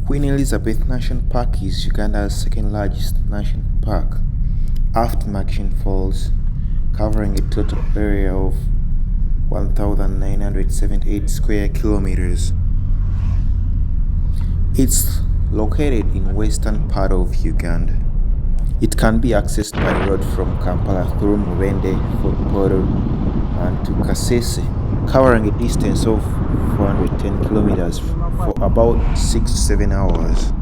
Queen Elizabeth National Park is Uganda's second largest national park, after Murchison Falls, covering a total area of 1,978 square kilometers. It's located in western part of Uganda. It can be accessed by road from Kampala through Mubende, Fort Portal, and to Kasese, covering a distance of 410 kilometers for about 6 to 7 hours.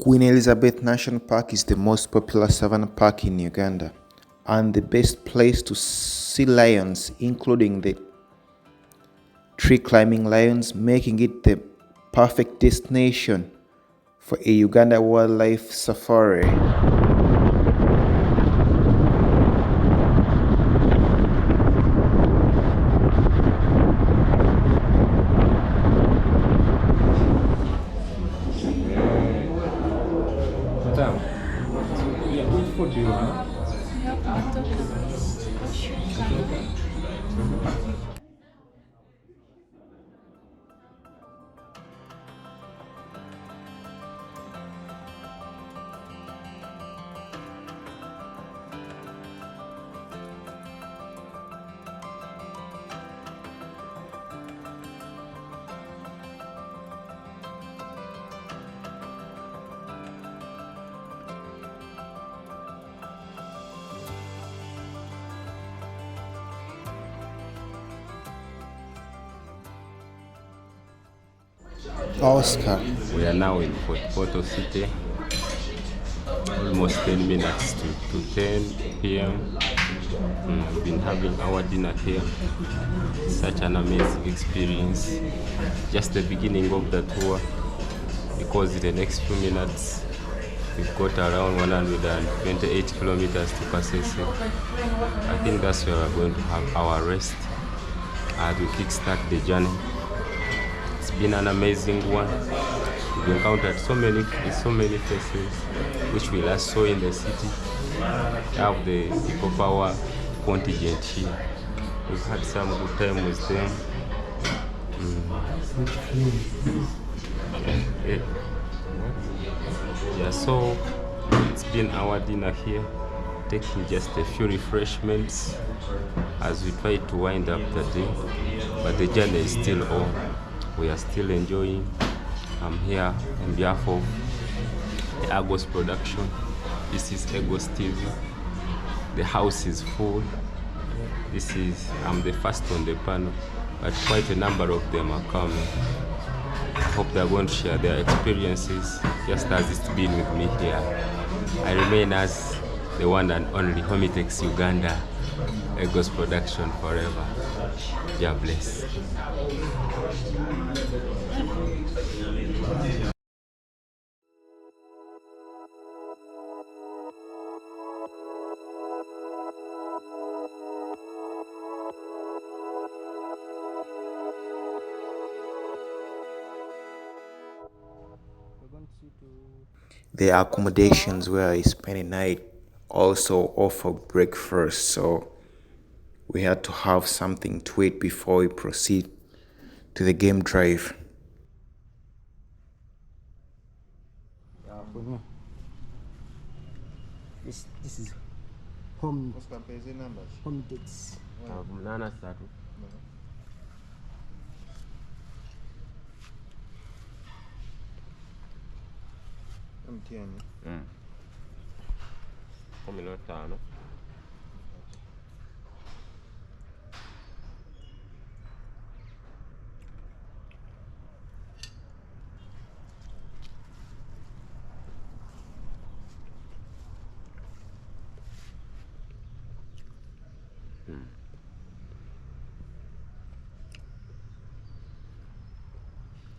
Queen Elizabeth National Park is the most popular savanna park in Uganda and the best place to see lions, including the tree-climbing lions, making it the perfect destination for a Uganda wildlife safari. Which food do you want? Oscar. We are now in Fort Portal City, almost 10 minutes to 10 p.m. We've been having our dinner here. Such an amazing experience. Just the beginning of the tour, because in the next few minutes we've got around 128 kilometers to Kasese. I think that's where we're going to have our rest as we kickstart the journey. It's been an amazing one. We've encountered so many faces which we last saw in the city. We have the Eco Power contingent here. We've had some good time with them. Yeah, so it's been our dinner here, taking just a few refreshments as we try to wind up the day, but the journey is still on. we are still enjoying. I'm here on behalf of the Argos production. This is Argos TV. The house is full. I'm the first on the panel, but quite a number of them are coming. I hope they're going to share their experiences, just as it's been with me here. I remain as the one and only Homitex Uganda, Argos production forever. God bless. The accommodations where I spent a night also offer breakfast, so we had to have something to eat before we proceed to the game drive. This is home dates.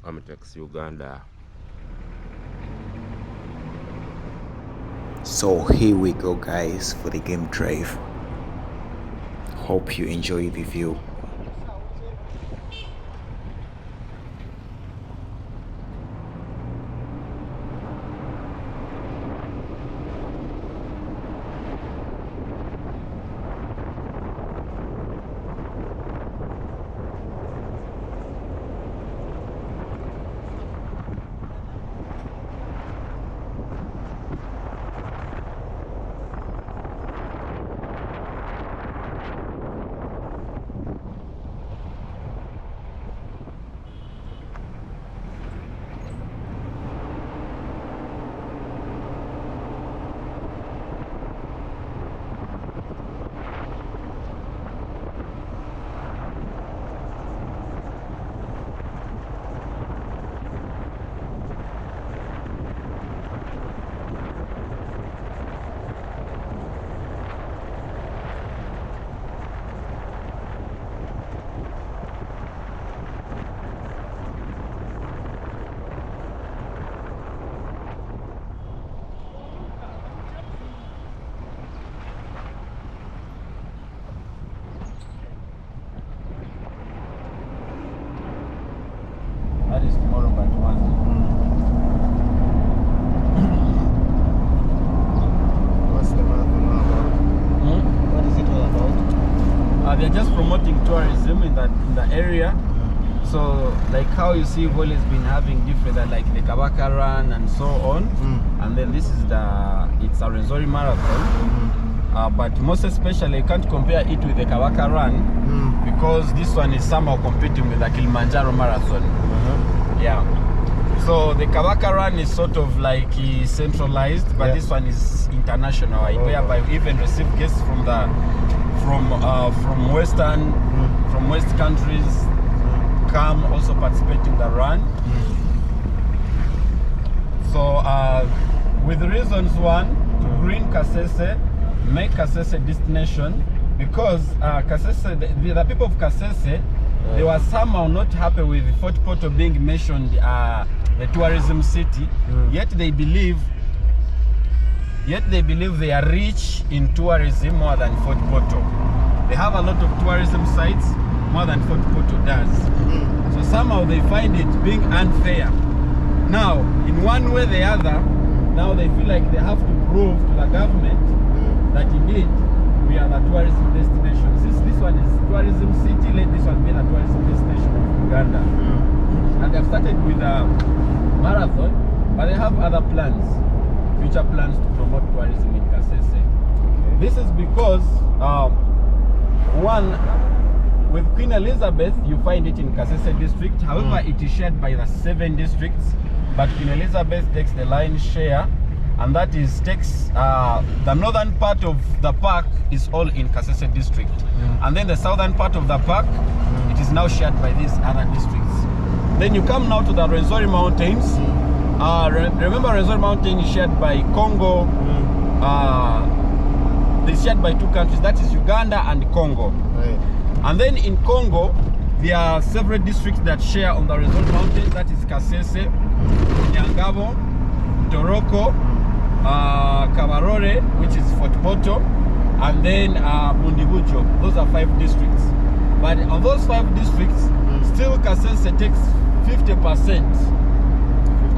Homitex Uganda. So here we go, guys, for the game drive. Hope you enjoy the view. That is tomorrow by Wednesday. What's the marathon about? What is it all about? They're just promoting tourism in the area. So like how you see, we've always been having different, like the Kabaka Run and so on. And then this is it's a Renzori Marathon. But most especially, you can't compare it with the Kabaka Run because this one is somehow competing with the Kilimanjaro Marathon. Yeah. So the Kabaka Run is sort of like centralized, but this one is international, whereby we even receive guests from West countries come also participate in the run. So with reasons, one, to bring Kasese, make Kasese a destination, because Kasese, the people of Kasese, they were somehow not happy with Fort Portal being mentioned the tourism city, yet they believe they are rich in tourism more than Fort Portal. They have a lot of tourism sites more than Fort Portal does. So somehow they find it being unfair. Now, in one way or the other, now they feel like they have to prove to the government that indeed we are the tourism destination. Since this one is tourism city, let this one be the tourism destination of Uganda. And they've started with a marathon, but they have other plans, future plans to promote tourism in Kasese. This is because one, with Queen Elizabeth, you find it in Kasese district. However, it is shared by the 7 districts, but Queen Elizabeth takes the lion's share, and that is takes the northern part of the park is all in Kasese district, and then the southern part of the park, it is now shared by these other districts. Then you come now to the Rwenzori Mountains. Remember, Rwenzori Mountain is shared by Congo. It's shared by 2 countries, that is Uganda and Congo. Right. And then in Congo, there are several districts that share on the Rwenzori Mountains, that is Kasese, Nyangabo, Toroko, Kabarore, which is Fort Poto, and then Mundibujo. Those are 5 districts. But on those 5 districts, still Kasese takes 50%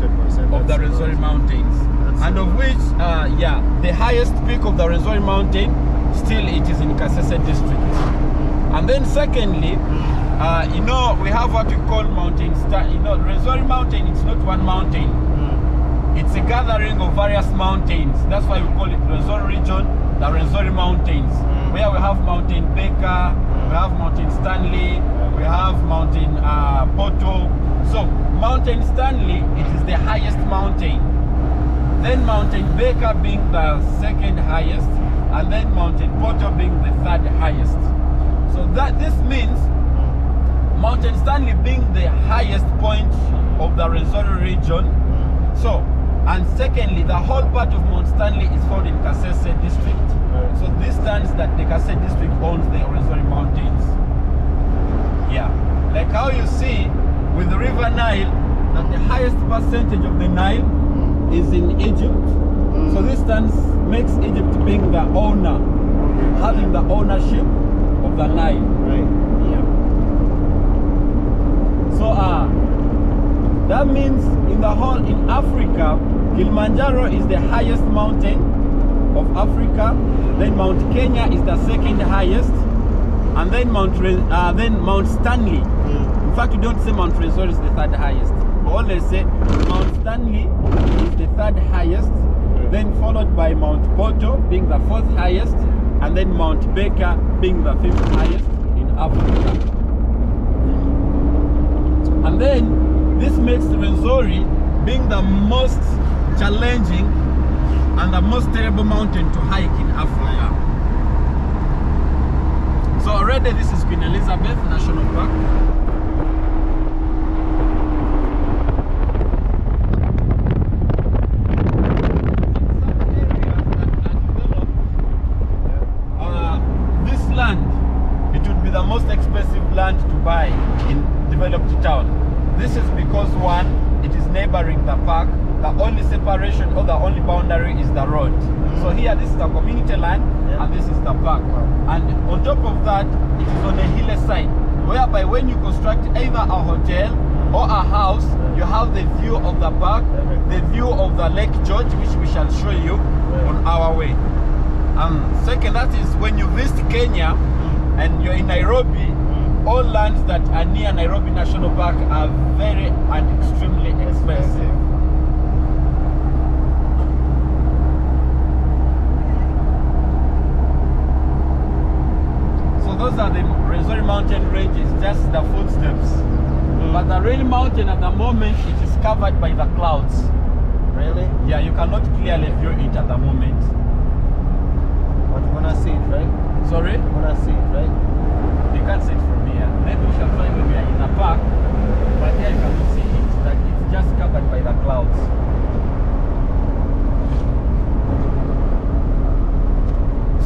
50% of the Rwenzori Mountains. And of which, the highest peak of the Rwenzori Mountain, still it is in Kasese district. And then secondly, we have what we call mountain Rwenzori Mountain, it's not one mountain. It's a gathering of various mountains. That's why we call it Rwenzori region, the Rwenzori Mountains, where we have Mountain Baker, we have Mountain Stanley, we have Mountain Poto. So Mountain Stanley, it is the highest mountain. Then Mountain Baker being the 2nd highest, and then Mountain Poto being the 3rd highest. So this means Mountain Stanley being the highest point of the Rwenzori region. So, and secondly, the whole part of Mount Stanley is found in Kasese district. So this stands that the Kasese district owns the Rwenzori Mountains. Yeah, like how you see with the River Nile, that the highest percentage of the Nile is in Egypt. So this makes Egypt being the owner, having the ownership of the Nile. Right. Yeah. So that means in Africa, Kilimanjaro is the highest mountain of Africa. Then Mount Kenya is the 2nd highest, and then Mount Stanley. In fact, we don't say Mount Rwenzori is the 3rd highest. We always say Mount Stanley is the 3rd highest, then followed by Mount Poto being the 4th highest, and then Mount Baker being the 5th highest in Africa. And then this makes Rwenzori being the most challenging and the most terrible mountain to hike in Africa. So already this is Queen Elizabeth National Park. The most expensive land to buy in developed town. This is because, one, it is neighboring the park. The only separation or the only boundary is the road. So here, this is the community land, and this is the park. And on top of that, it is on a hillside, whereby when you construct either a hotel or a house, you have the view of the park, the view of the Lake George, which we shall show you on our way. Second, that is when you visit Kenya, and you're in Nairobi, all lands that are near Nairobi National Park are very and extremely expensive. So those are the Rwenzori mountain ranges, just the footsteps. But the real mountain at the moment, it is covered by the clouds. Really? Yeah, you cannot clearly view it at the moment. But you're gonna see it, right? Sorry? You're gonna see it, right? You can't see it from here. Maybe we shall try when we are in the park, but here you cannot see it. That it's just covered by the clouds.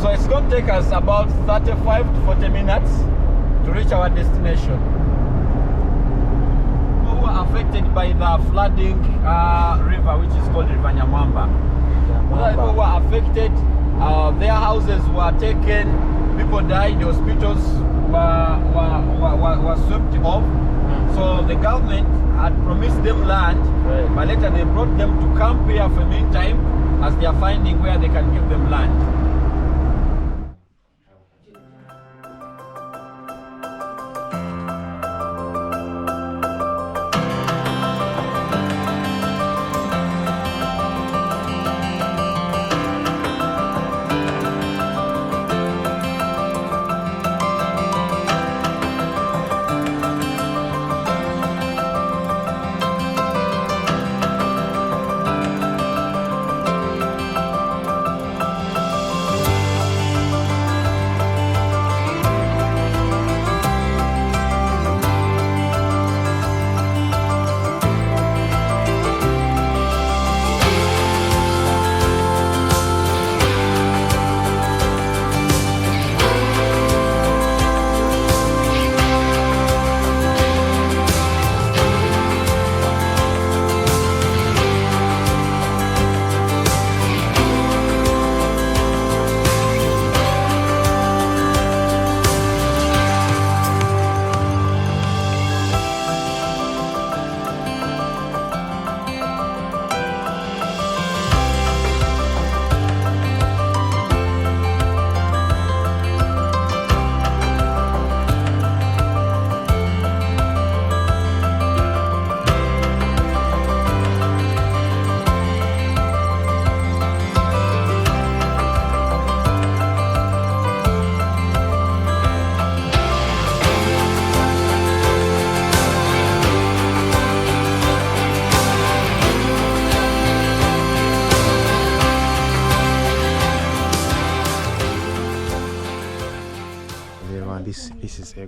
So it's going to take us about 35 to 40 minutes to reach our destination. We were affected by the flooding river, which is called River Nyamwamba. Other people were affected. Their houses were taken, people died, the hospitals were swept off. So the government had promised them land, but later they brought them to camp here for a meantime as they are finding where they can give them land.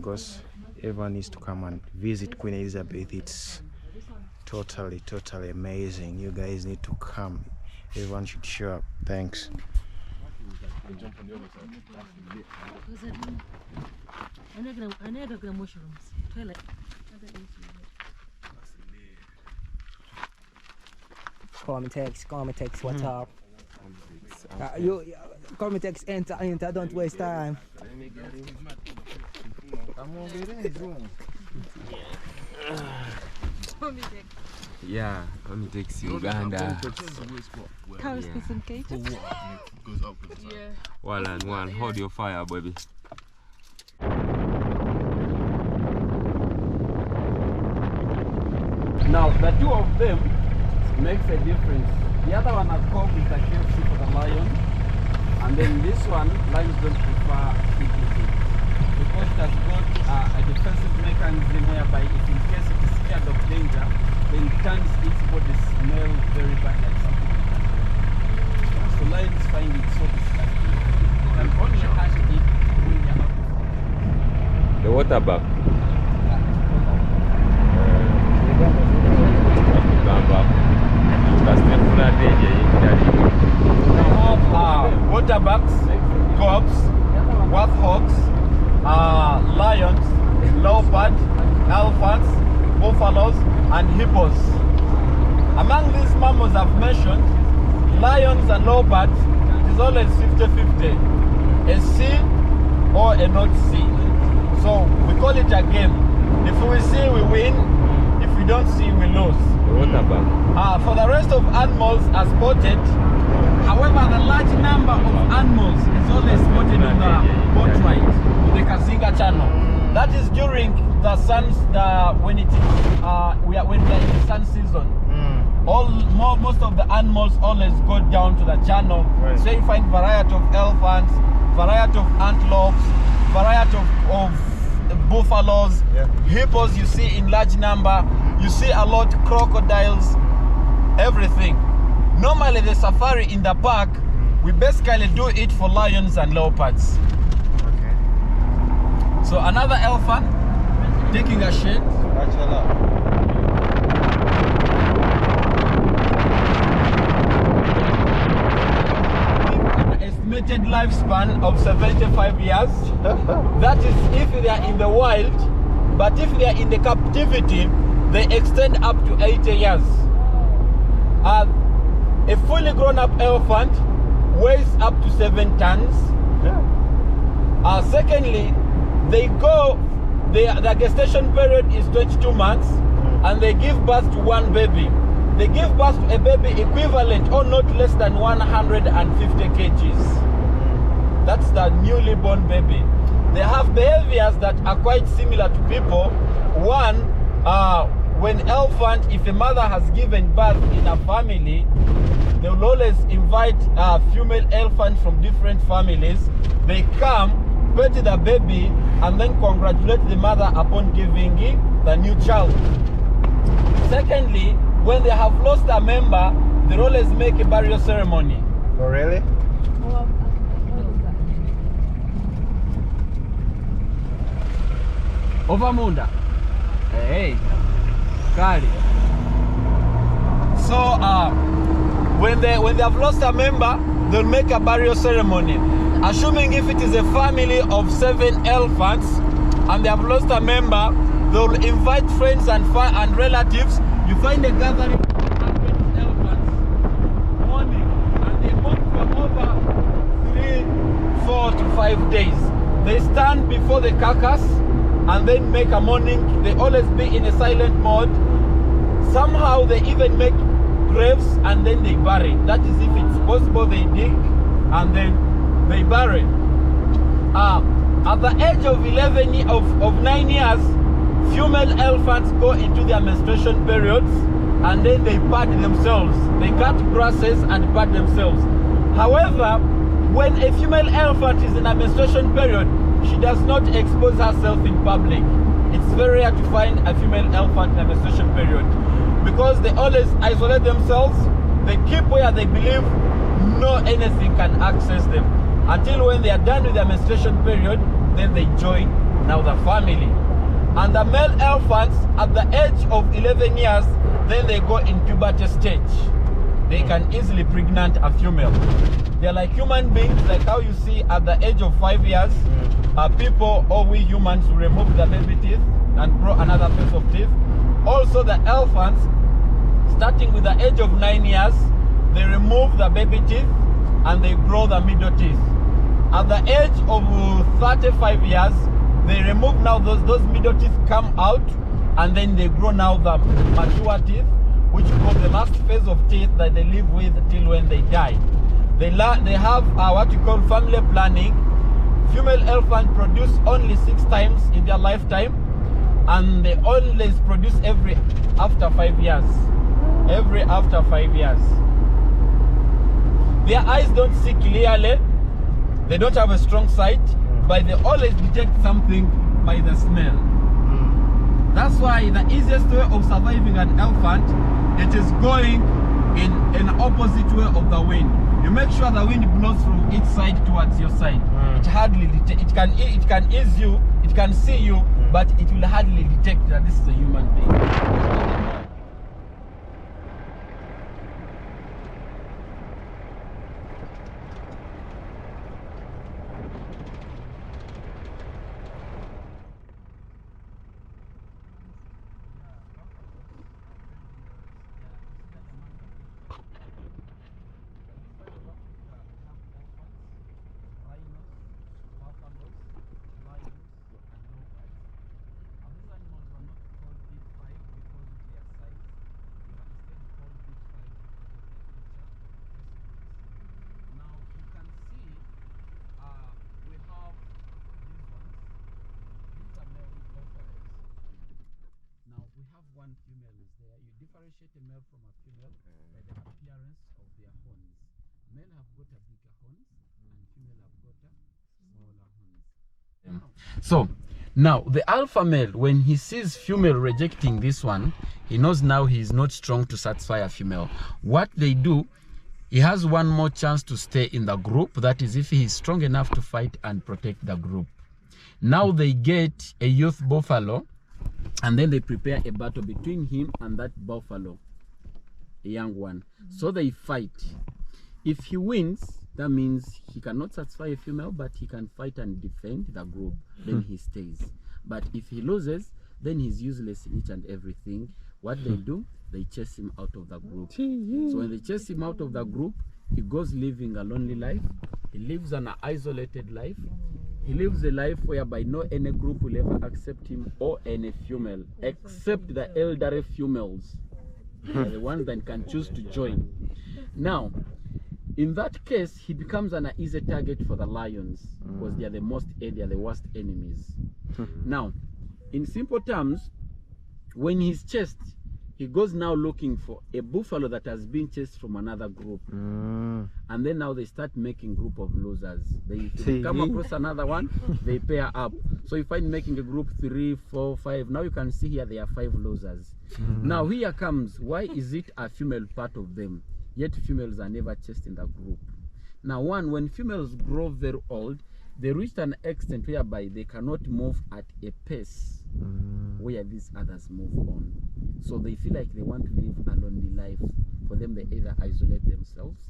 Lagos, everyone needs to come and visit Queen Elizabeth. It's totally amazing. You guys need to come. Everyone should show up. Thanks. Call me text, what's up? Call me text, enter, don't waste time. Yeah, call me text Uganda. How specificated? Yeah. One, hold your fire, baby. Now, the two of them makes a difference. The other one has called with the KFC for the lion, and then this one, lions don't prefer eating it because it has got a defensive mechanism whereby if in case it is scared of danger, then it turns its body smell very bad like something like that. So lions find it so disgusting. They can only hunt it when they are out. The water bug. Waterbucks, cobs, warthogs, lions, leopards, elephants, buffaloes, and hippos. Among these mammals I've mentioned, lions and leopards, it is always 50-50. A C or a not C. So we call it a game. If we see, we win. If we don't see, we lose. For the rest of animals are spotted. However, the large number of animals is always spotted on the boatwright, the Kazinga channel. That is during the when it is when we are in the sun season. Most of the animals always go down to the channel. Right. So you find variety of elephants, variety of antelopes, variety of buffaloes, hippos you see in large number. You see a lot crocodiles, everything. Normally the safari in the park, we basically do it for lions and leopards. Okay. So another elephant taking a shit. An estimated lifespan of 75 years. That is if they are in the wild, but if they are in the captivity, they extend up to 80 years. A fully grown-up elephant weighs up to 7 tons. Secondly, the gestation period is 22 months, and they give birth to one baby. They give birth to a baby equivalent or not less than 150 kgs. That's the newly born baby. They have behaviors that are quite similar to people. One, when elephant, if a mother has given birth in a family, they will always invite female elephants from different families. They come, pet the baby, and then congratulate the mother upon giving the new child. Secondly, when they have lost a member, they always make a burial ceremony. Oh, really? Ovamunda. Hey, Kali. So, when they have lost a member, they'll make a burial ceremony. Assuming if it is a family of 7 elephants and they have lost a member, they'll invite friends and relatives. You find a gathering of 100 elephants mourning, and they mourn for over 3, 4 to 5 days. They stand before the carcass and then make a mourning. They always be in a silent mode. Somehow they even make graves and then they bury. That is if it's possible, they dig and then they bury. At the age of 9 years, female elephants go into their menstruation periods and then they pad themselves. They cut grasses and pad themselves. However, when a female elephant is in a menstruation period, she does not expose herself in public. It's very rare to find a female elephant in a menstruation period because they always isolate themselves. They keep where they believe no anything can access them until when they are done with their menstruation period, then they join now the family. And the male elephants, at the age of 11 years, then they go in puberty stage. They can easily pregnant a female. They're like human beings, like how you see at the age of 5 years, people or we humans remove the baby teeth and grow another pair of teeth. Also the elephants, starting with the age of 9 years, they remove the baby teeth and they grow the middle teeth. At the age of 35 years, they remove now those middle teeth come out, and then they grow now the mature teeth, which call the last phase of teeth that they live with till when they die. They have what you call family planning. Female elephant produce only 6 times in their lifetime, and they always produce every after 5 years. Every after 5 years. Their eyes don't see clearly. They don't have a strong sight, but they always detect something by the smell. That's why the easiest way of surviving an elephant, it is going in an opposite way of the wind. You make sure the wind blows from each side towards your side. It hardly it can ease you, it can see you, but it will hardly detect that this is a human being. One female is there. You differentiate a male from a female by the appearance of their horns. Male have got a bigger horns and female have got a smaller horns. So now the alpha male, when he sees female rejecting this one, he knows now he is not strong to satisfy a female. What they do, he has one more chance to stay in the group. That is if he is strong enough to fight and protect the group. Now they get a youth buffalo, and then they prepare a battle between him and that buffalo, a young one. So they fight. If he wins, that means he cannot satisfy a female, but he can fight and defend the group. Then he stays. But if he loses, then he's useless in each and everything. What they do, they chase him out of the group. So when they chase him out of the group, he goes living a lonely life. He lives an isolated life. He lives a life whereby no any group will ever accept him or any female, except the elderly females. They are the ones that can choose to join. Now, in that case, he becomes an easy target for the lions because they are the worst enemies. Now, in simple terms, when he's chased, he goes now looking for a buffalo that has been chased from another group. And then now they start making group of losers. They come across another one, they pair up. So you find making a group 3, 4, 5. Now you can see here there are 5 losers. Now here comes, why is it a female part of them? Yet females are never chased in the group. Now when females grow very old, they reach an extent whereby they cannot move at a pace where these others move on. So they feel like they want to live a lonely life. For them, they either isolate themselves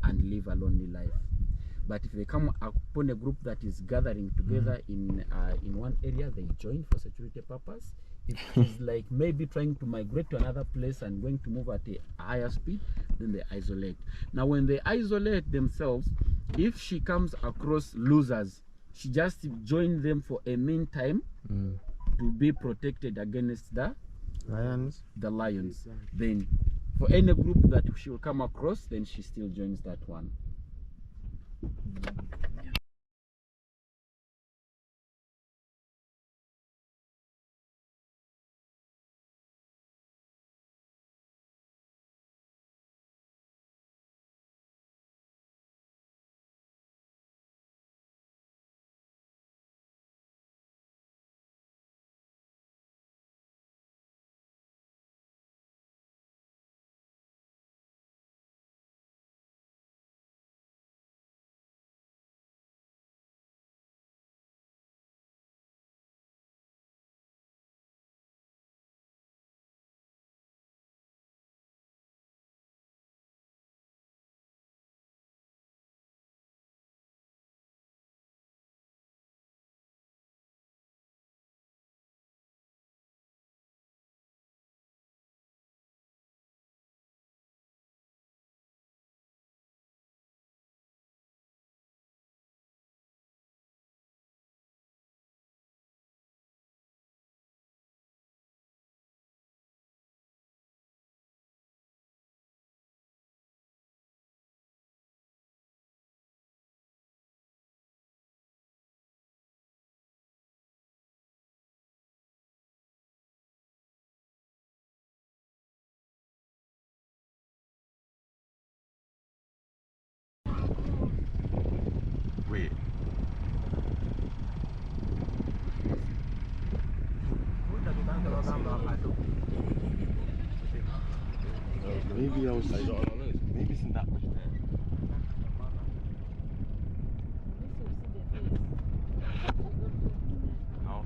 and live a lonely life. But if they come upon a group that is gathering together in one area, they join for security purpose. If it is like maybe trying to migrate to another place and going to move at a higher speed, then they isolate. Now when they isolate themselves, if she comes across losers, she just joins them for a meantime to be protected against the lions. Then for any group that she will come across, then she still joins that one. Maybe I was. Maybe it's in that much there. Now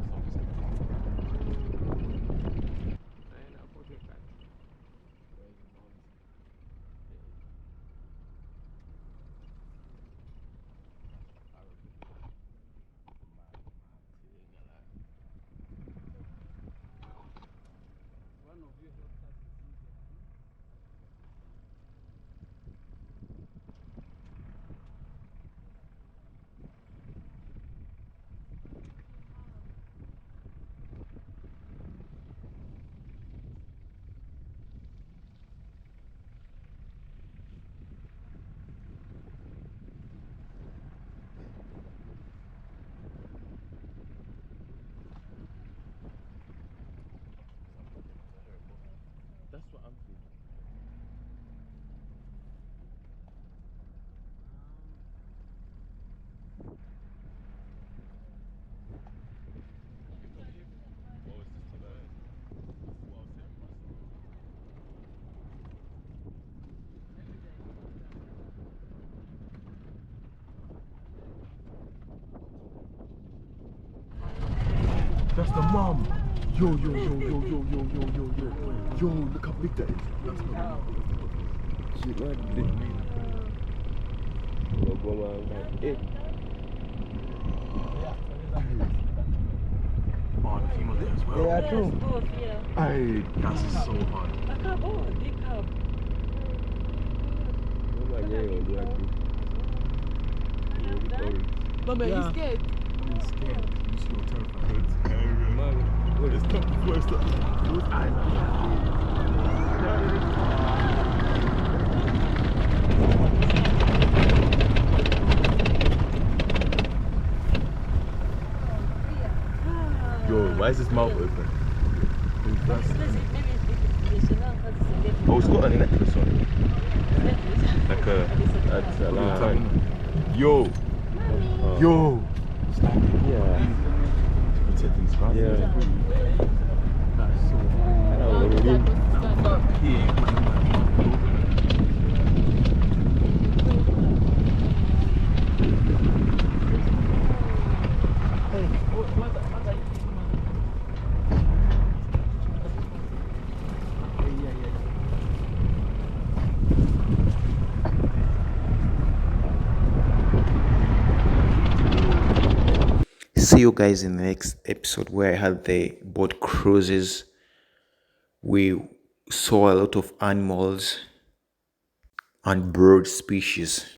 that's what I'm thinking. That's the mum. Yo, yo, yo, yo, yo, yo, yo, yo, yo, yo. Yo, look how big that is. That's the mum. Shit, right? Oh, the female there as well. They are too. Hey, that's so hard. Mama, Yeah. you scared? I'm scared. You see what terrified. It's scary. Man, it's not before it's like those eyes are Yo, why is his mouth open? Oh, it's got a necklace on. Like a tongue. Yo. Yo. Yeah. Protecting his family. Yeah. That's so See you guys in the next episode where I had the boat cruises. We saw a lot of animals and bird species.